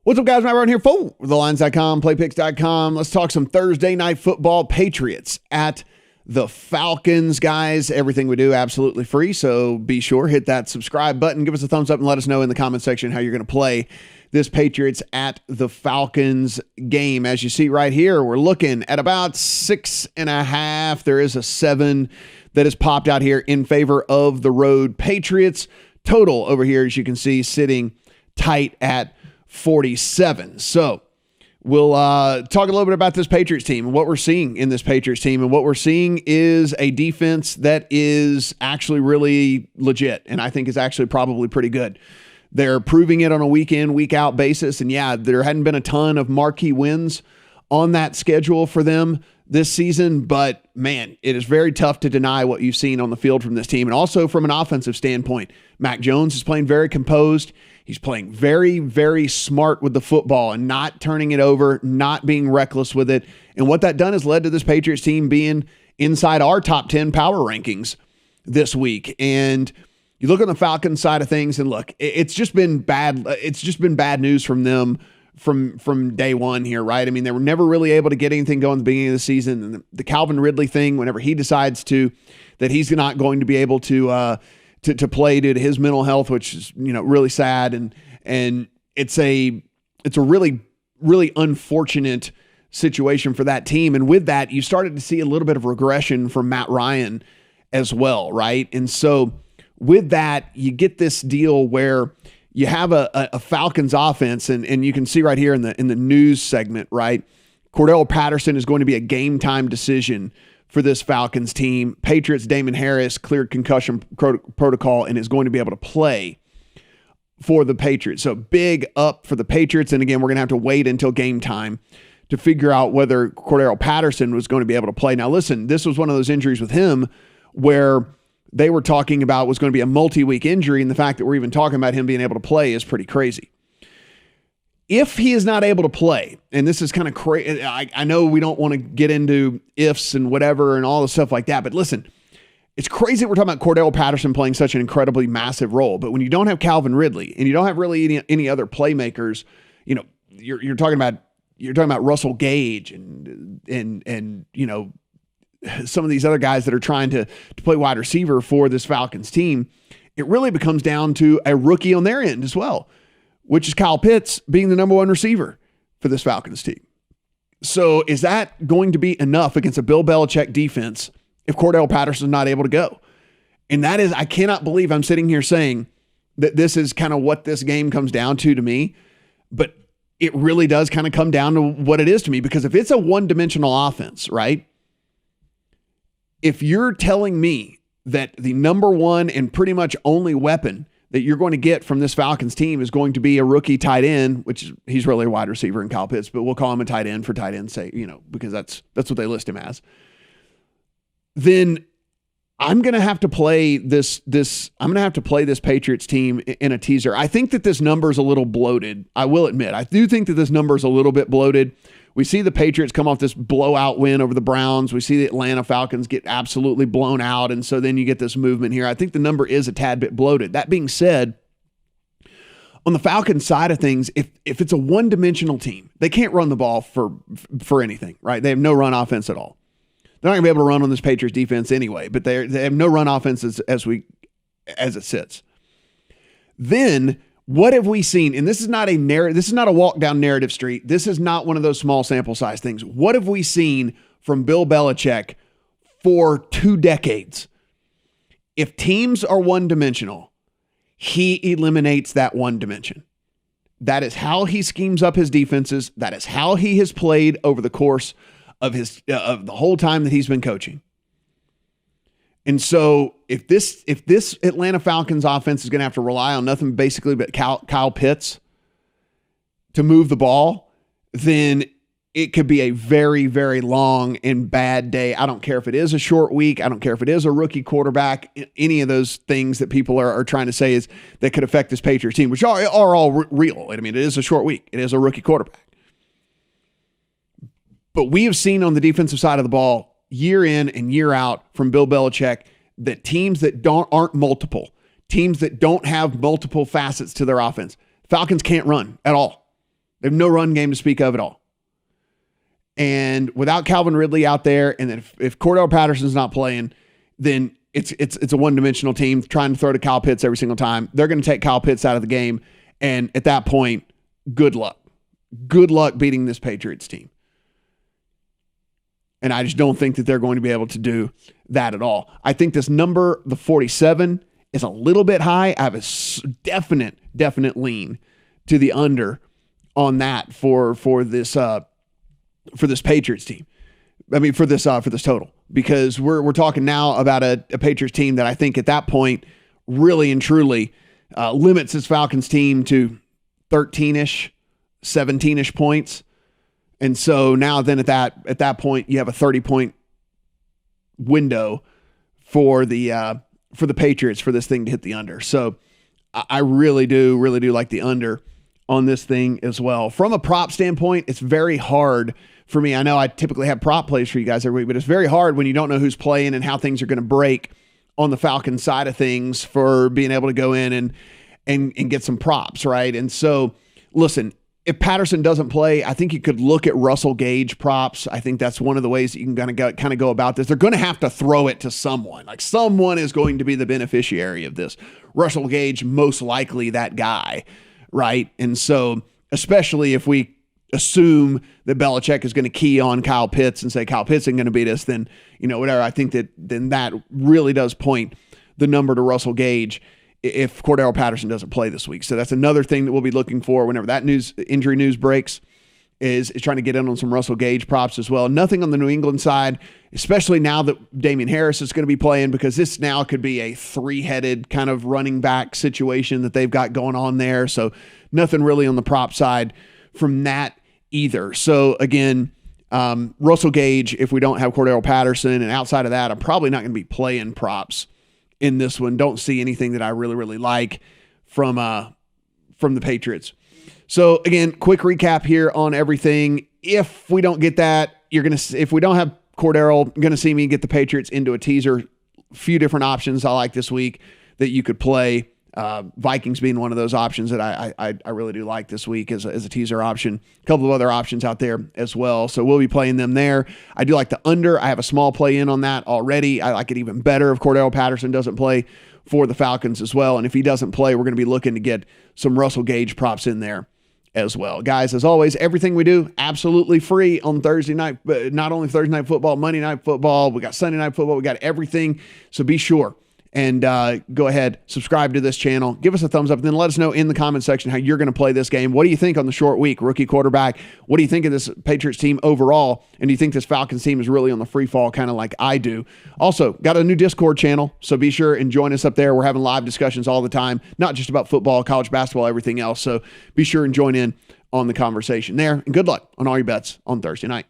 What's up, guys? Matt Brown here for TheLines.com, PlayPicks.com. Let's talk some Thursday night football. Patriots at the Falcons, guys. Everything we do absolutely free, so be sure, hit that subscribe button. Give us a thumbs up and let us know in the comment section how you're going to play this Patriots at the Falcons game. As you see right here, we're looking at about 6.5. There is a 7 that has popped out here in favor of the road Patriots. Total over here, as you can see, sitting tight at 47. So we'll talk a little bit about this Patriots team and what we're seeing in this Patriots team. And what we're seeing is a defense that is actually really legit, and I think is actually probably pretty good. They're proving it on a week in, week out basis. And yeah, there hadn't been a ton of marquee wins on that schedule for them this season, but man, it is very tough to deny what you've seen on the field from this team. And also from an offensive standpoint, Mac Jones is playing very composed. He's playing very, very smart with the football and not turning it over, not being reckless with it. And what that done has led to this Patriots team being inside our top 10 power rankings this week. And you look on the Falcons side of things and look, it's just been bad. It's just been bad news from them from day one here, right? I mean, they were never really able to get anything going at the beginning of the season. And the Calvin Ridley thing, whenever he decides that he's not going to be able to play due to his mental health, which is, really sad. And it's a really, really unfortunate situation for that team. And with that, you started to see a little bit of regression from Matt Ryan as well, right? And so with that, you get this deal where you have a Falcons offense, and you can see right here in the news segment, right? Cordell Patterson is going to be a game time decision for this Falcons team. Patriots Damon Harris cleared concussion protocol and is going to be able to play for the Patriots. So big up for the Patriots. And again, we're going to have to wait until game time to figure out whether Cordell Patterson was going to be able to play. Now, listen, this was one of those injuries with him where they were talking about was going to be a multi-week injury, and the fact that we're even talking about him being able to play is pretty crazy. If he is not able to play, and this is kind of crazy, I know we don't want to get into ifs and whatever and all the stuff like that, but listen, it's crazy that we're talking about Cordell Patterson playing such an incredibly massive role, but when you don't have Calvin Ridley and you don't have really any other playmakers, you're talking about Russell Gage and some of these other guys that are trying to play wide receiver for this Falcons team. It really becomes down to a rookie on their end as well, which is Kyle Pitts being the number one receiver for this Falcons team. So is that going to be enough against a Bill Belichick defense if Cordell Patterson is not able to go? And that is, I cannot believe I'm sitting here saying that this is kind of what this game comes down to me, but it really does kind of come down to what it is to me, because if it's a one-dimensional offense, right? If you're telling me that the number one and pretty much only weapon that you're going to get from this Falcons team is going to be a rookie tight end, which he's really a wide receiver in Kyle Pitts, but we'll call him a tight end for tight end's sake, because that's what they list him as. Then I'm going to have to play this Patriots team in a teaser. I think that this number is a little bloated. I will admit, I do think that this number is a little bit bloated. We see the Patriots come off this blowout win over the Browns. We see the Atlanta Falcons get absolutely blown out. And so then you get this movement here. I think the number is a tad bit bloated. That being said, on the Falcons side of things, if it's a one-dimensional team, they can't run the ball for anything, right? They have no run offense at all. They're not going to be able to run on this Patriots defense anyway, but they have no run offense as it sits. Then what have we seen? And this is not a narrative. This is not a walk down narrative street. This is not one of those small sample size things. What have we seen from Bill Belichick for 2 decades? If teams are one dimensional, he eliminates that one dimension. That is how he schemes up his defenses. That is how he has played over the course of of the whole time that he's been coaching. And so if this Atlanta Falcons offense is going to have to rely on nothing basically but Kyle Pitts to move the ball, then it could be a very, very long and bad day. I don't care if it is a short week. I don't care if it is a rookie quarterback. Any of those things that people are trying to say is that could affect this Patriots team, which are all real. I mean, it is a short week. It is a rookie quarterback. But we have seen on the defensive side of the ball year in and year out from Bill Belichick that teams that aren't multiple, teams that don't have multiple facets to their offense, Falcons can't run at all. They have no run game to speak of at all. And without Calvin Ridley out there, and then if Cordell Patterson's not playing, then it's a one-dimensional team trying to throw to Kyle Pitts every single time. They're going to take Kyle Pitts out of the game, and at that point, good luck. Good luck beating this Patriots team. And I just don't think that they're going to be able to do that at all. I think this number, the 47, is a little bit high. I have a definite lean to the under on that for this Patriots team. I mean, for this total, because we're talking now about a Patriots team that I think at that point really and truly limits this Falcons team to 13-ish, 17-ish points. And so now then at that point, you have a 30-point window for the Patriots for this thing to hit the under. So I really do like the under on this thing as well. From a prop standpoint, it's very hard for me. I know I typically have prop plays for you guys every week, but it's very hard when you don't know who's playing and how things are going to break on the Falcons side of things for being able to go in and get some props, right? And so, listen, if Patterson doesn't play, I think you could look at Russell Gage props. I think that's one of the ways that you can kind of go about this. They're going to have to throw it to someone. Like, someone is going to be the beneficiary of this. Russell Gage, most likely that guy, right? And so, especially if we assume that Belichick is going to key on Kyle Pitts and say Kyle Pitts isn't going to beat us, then, whatever. I think that then that really does point the number to Russell Gage if Cordell Patterson doesn't play this week. So that's another thing that we'll be looking for whenever that injury news breaks, is trying to get in on some Russell Gage props as well. Nothing on the New England side, especially now that Damian Harris is going to be playing, because this now could be a three-headed kind of running back situation that they've got going on there. So nothing really on the prop side from that either. So again, Russell Gage, if we don't have Cordell Patterson, and outside of that, I'm probably not going to be playing props in this one. Don't see anything that I really like from the Patriots. So again, quick recap here on everything. If we don't get that, if we don't have Cordell, you're going to see me get the Patriots into a teaser. A few different options I like this week that you could play. Vikings being one of those options that I really do like this week as a teaser option. A couple of other options out there as well. So we'll be playing them there. I do like the under. I have a small play in on that already. I like it even better if Cordell Patterson doesn't play for the Falcons as well. And if he doesn't play, we're going to be looking to get some Russell Gage props in there as well. Guys, as always, everything we do absolutely free on Thursday night. But not only Thursday night football, Monday night football, we got Sunday night football, we got everything. So be sure and go ahead, subscribe to this channel, give us a thumbs up, and then let us know in the comment section how you're going to play this game. What do you think on the short week, rookie quarterback? What do you think of this Patriots team overall? And do you think this Falcons team is really on the free fall, kind of like I do? Also, got a new Discord channel, so be sure and join us up there. We're having live discussions all the time, not just about football, college basketball, everything else. So be sure and join in on the conversation there. And good luck on all your bets on Thursday night.